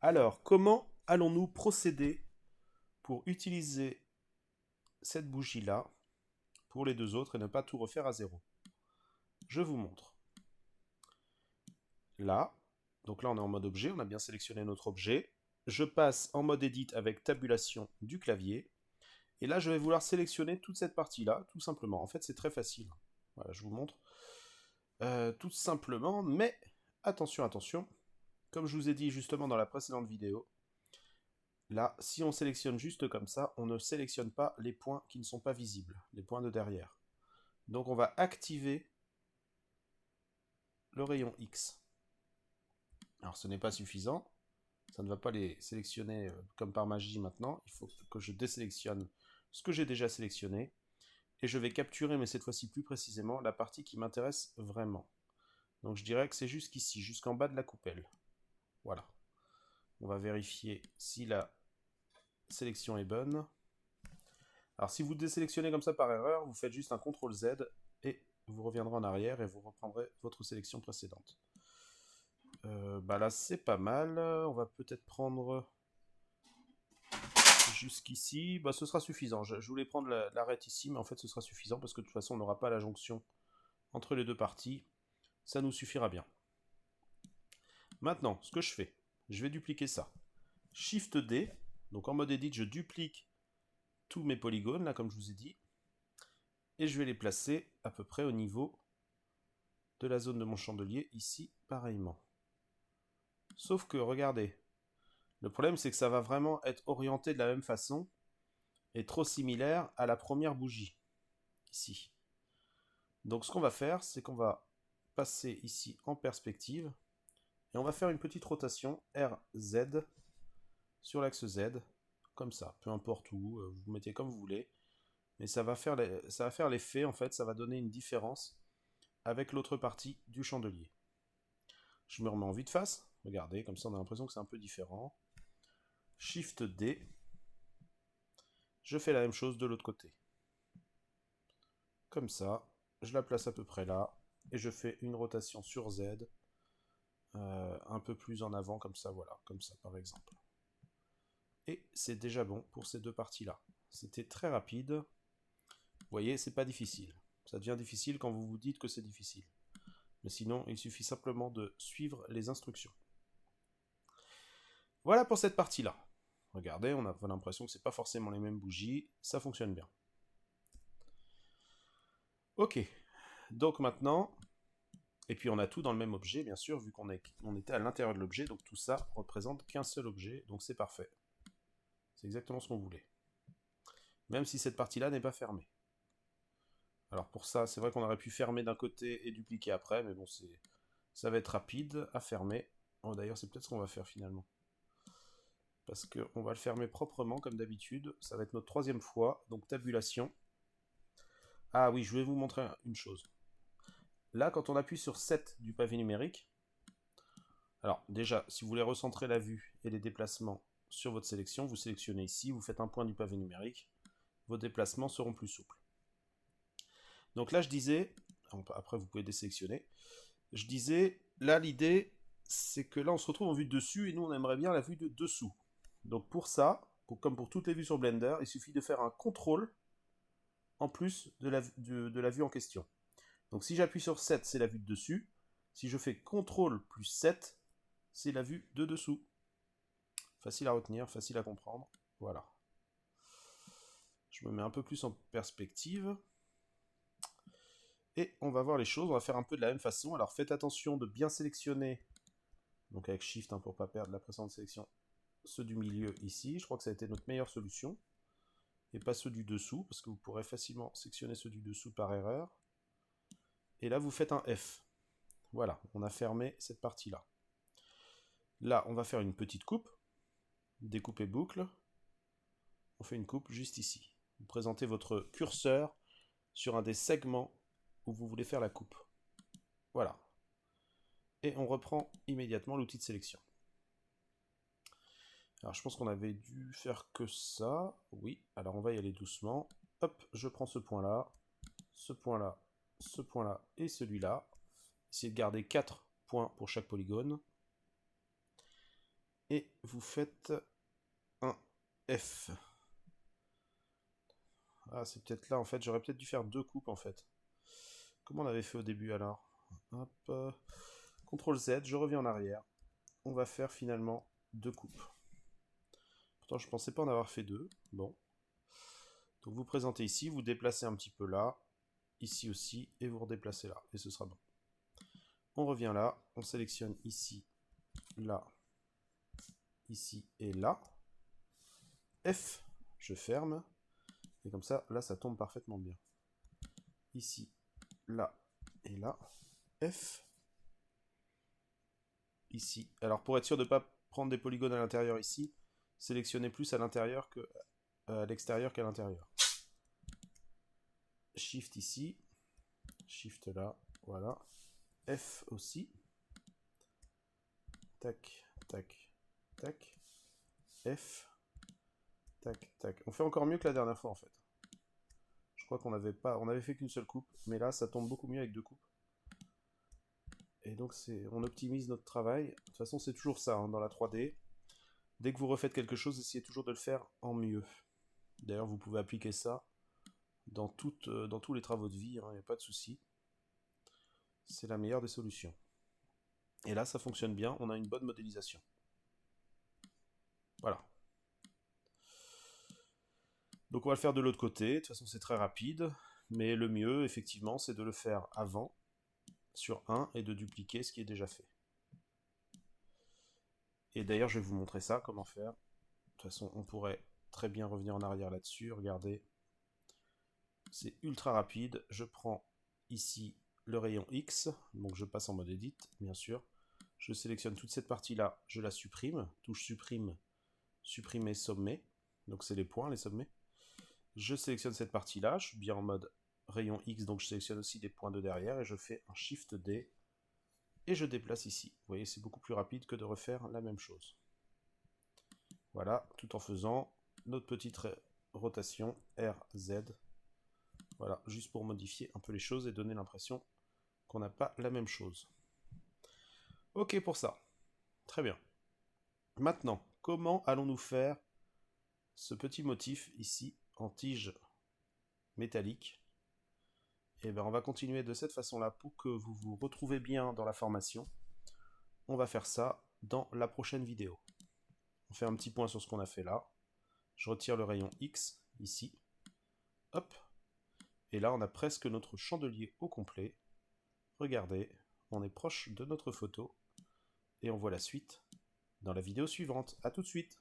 Alors, comment allons-nous procéder pour utiliser cette bougie-là pour les deux autres et ne pas tout refaire à zéro? Je vous montre. Là, donc là on est en mode objet, on a bien sélectionné notre objet. Je passe en mode edit avec tabulation du clavier. Et là, je vais vouloir sélectionner toute cette partie-là, tout simplement. En fait, c'est très facile. Voilà, je vous montre. Tout simplement, mais attention, attention. Comme je vous ai dit justement dans la précédente vidéo, là, si on sélectionne juste comme ça, on ne sélectionne pas les points qui ne sont pas visibles, les points de derrière. Donc on va activer le rayon X. Alors ce n'est pas suffisant, ça ne va pas les sélectionner comme par magie maintenant, il faut que je désélectionne ce que j'ai déjà sélectionné, et je vais capturer, mais cette fois-ci plus précisément, la partie qui m'intéresse vraiment. Donc je dirais que c'est jusqu'ici, jusqu'en bas de la coupelle. Voilà. On va vérifier si la sélection est bonne. Alors si vous désélectionnez comme ça par erreur, vous faites juste un CTRL Z et vous reviendrez en arrière et vous reprendrez votre sélection précédente. Bah là c'est pas mal, on va peut-être prendre jusqu'ici, bah ce sera suffisant. Je voulais prendre l'arête ici, mais en fait ce sera suffisant parce que de toute façon on n'aura pas la jonction entre les deux parties, ça nous suffira bien. Maintenant, ce que je fais, je vais dupliquer ça. Shift D, donc en mode edit, je duplique tous mes polygones, là comme je vous ai dit, et je vais les placer à peu près au niveau de la zone de mon chandelier, ici, pareillement. Sauf que, regardez, le problème c'est que ça va vraiment être orienté de la même façon, et trop similaire à la première bougie, ici. Donc ce qu'on va faire, c'est qu'on va passer ici en perspective, et on va faire une petite rotation RZ sur l'axe Z, comme ça, peu importe où, vous mettez comme vous voulez, mais ça va faire l'effet, en fait, ça va donner une différence avec l'autre partie du chandelier. Je me remets en vue de face, regardez, comme ça on a l'impression que c'est un peu différent. Shift D, je fais la même chose de l'autre côté. Comme ça, je la place à peu près là, et je fais une rotation sur Z, un peu plus en avant, comme ça, voilà, comme ça par exemple. Et c'est déjà bon pour ces deux parties-là. C'était très rapide. Vous voyez, c'est pas difficile. Ça devient difficile quand vous vous dites que c'est difficile. Mais sinon, il suffit simplement de suivre les instructions. Voilà pour cette partie-là. Regardez, on a l'impression que c'est pas forcément les mêmes bougies. Ça fonctionne bien. Ok. Donc maintenant, et puis on a tout dans le même objet, bien sûr, vu qu'on était à l'intérieur de l'objet, donc tout ça représente qu'un seul objet, donc c'est parfait. C'est exactement ce qu'on voulait. Même si cette partie-là n'est pas fermée. Alors pour ça, c'est vrai qu'on aurait pu fermer d'un côté et dupliquer après, mais bon, ça va être rapide à fermer. Oh, d'ailleurs, c'est peut-être ce qu'on va faire finalement. Parce qu'on va le fermer proprement, comme d'habitude. Ça va être notre troisième fois, donc tabulation. Ah oui, je vais vous montrer une chose. Là, quand on appuie sur 7 du pavé numérique, alors déjà, si vous voulez recentrer la vue et les déplacements sur votre sélection, vous sélectionnez ici, vous faites un point du pavé numérique, vos déplacements seront plus souples. Donc là, je disais, après vous pouvez désélectionner, je disais, là l'idée, c'est que là on se retrouve en vue de dessus et nous on aimerait bien la vue de dessous. Donc pour ça, comme pour toutes les vues sur Blender, il suffit de faire un contrôle en plus de la vue en question. Donc si j'appuie sur 7, c'est la vue de dessus. Si je fais CTRL plus 7, c'est la vue de dessous. Facile à retenir, facile à comprendre. Voilà. Je me mets un peu plus en perspective. Et on va voir les choses, on va faire un peu de la même façon. Alors faites attention de bien sélectionner, donc avec Shift pour ne pas perdre la précédente sélection, ceux du milieu ici. Je crois que ça a été notre meilleure solution. Et pas ceux du dessous, parce que vous pourrez facilement sectionner ceux du dessous par erreur. Et là, vous faites un F. Voilà, on a fermé cette partie-là. Là, on va faire une petite coupe. Découpe et boucle. On fait une coupe juste ici. Vous présentez votre curseur sur un des segments où vous voulez faire la coupe. Voilà. Et on reprend immédiatement l'outil de sélection. Alors je pense qu'on avait dû faire que ça. Oui, alors on va y aller doucement. Hop, je prends ce point-là, ce point-là, ce point-là et celui-là. Essayez de garder 4 points pour chaque polygone. et vous faites un F. Ah, c'est peut-être là, en fait. J'aurais peut-être dû faire 2 coupes, en fait. Comment on avait fait au début, alors? Hop. CTRL Z, je reviens en arrière. On va faire finalement 2 coupes. Pourtant, je pensais pas en avoir fait 2. Bon. Donc, vous présentez ici, vous déplacez un petit peu là, ici aussi, et vous redéplacez là. Et ce sera bon. On revient là, on sélectionne ici, là, ici et là. F, je ferme. Et comme ça, là, ça tombe parfaitement bien. Ici, là et là. F. Ici. Alors, pour être sûr de ne pas prendre des polygones à l'intérieur ici, sélectionnez plus à l'intérieur que à l'extérieur qu'à l'intérieur. Shift ici. Shift là. Voilà. F aussi. Tac, tac, tac. F. Tac, tac. On fait encore mieux que la dernière fois, en fait. Je crois qu'on avait fait qu'une seule coupe, mais là, ça tombe beaucoup mieux avec 2 coupes. Et donc, on optimise notre travail. De toute façon, c'est toujours ça, hein, dans la 3D. Dès que vous refaites quelque chose, essayez toujours de le faire en mieux. D'ailleurs, vous pouvez appliquer ça dans tous les travaux de vie, il n'y a pas de souci. C'est la meilleure des solutions. Et là, ça fonctionne bien, on a une bonne modélisation. Voilà. Donc on va le faire de l'autre côté, de toute façon c'est très rapide, mais le mieux, effectivement, c'est de le faire avant, sur 1, et de dupliquer ce qui est déjà fait. Et d'ailleurs, je vais vous montrer ça, comment faire. De toute façon, on pourrait très bien revenir en arrière là-dessus, regardez. C'est ultra rapide, je prends ici le rayon X, donc je passe en mode Edit, bien sûr. Je sélectionne toute cette partie-là, je la supprime, touche supprime, supprimer sommet, donc c'est les points, les sommets. Je sélectionne cette partie-là, je suis bien en mode rayon X, donc je sélectionne aussi des points de derrière, et je fais un Shift D, et je déplace ici. Vous voyez, c'est beaucoup plus rapide que de refaire la même chose. Voilà, tout en faisant notre petite rotation RZ. Voilà, juste pour modifier un peu les choses et donner l'impression qu'on n'a pas la même chose. Ok pour ça. Très bien. Maintenant, comment allons-nous faire ce petit motif ici en tige métallique? Et bien, on va continuer de cette façon-là pour que vous vous retrouvez bien dans la formation. On va faire ça dans la prochaine vidéo. On fait un petit point sur ce qu'on a fait là. Je retire le rayon X ici. Hop. Et là, on a presque notre chandelier au complet. Regardez, on est proche de notre photo. Et on voit la suite dans la vidéo suivante. A tout de suite!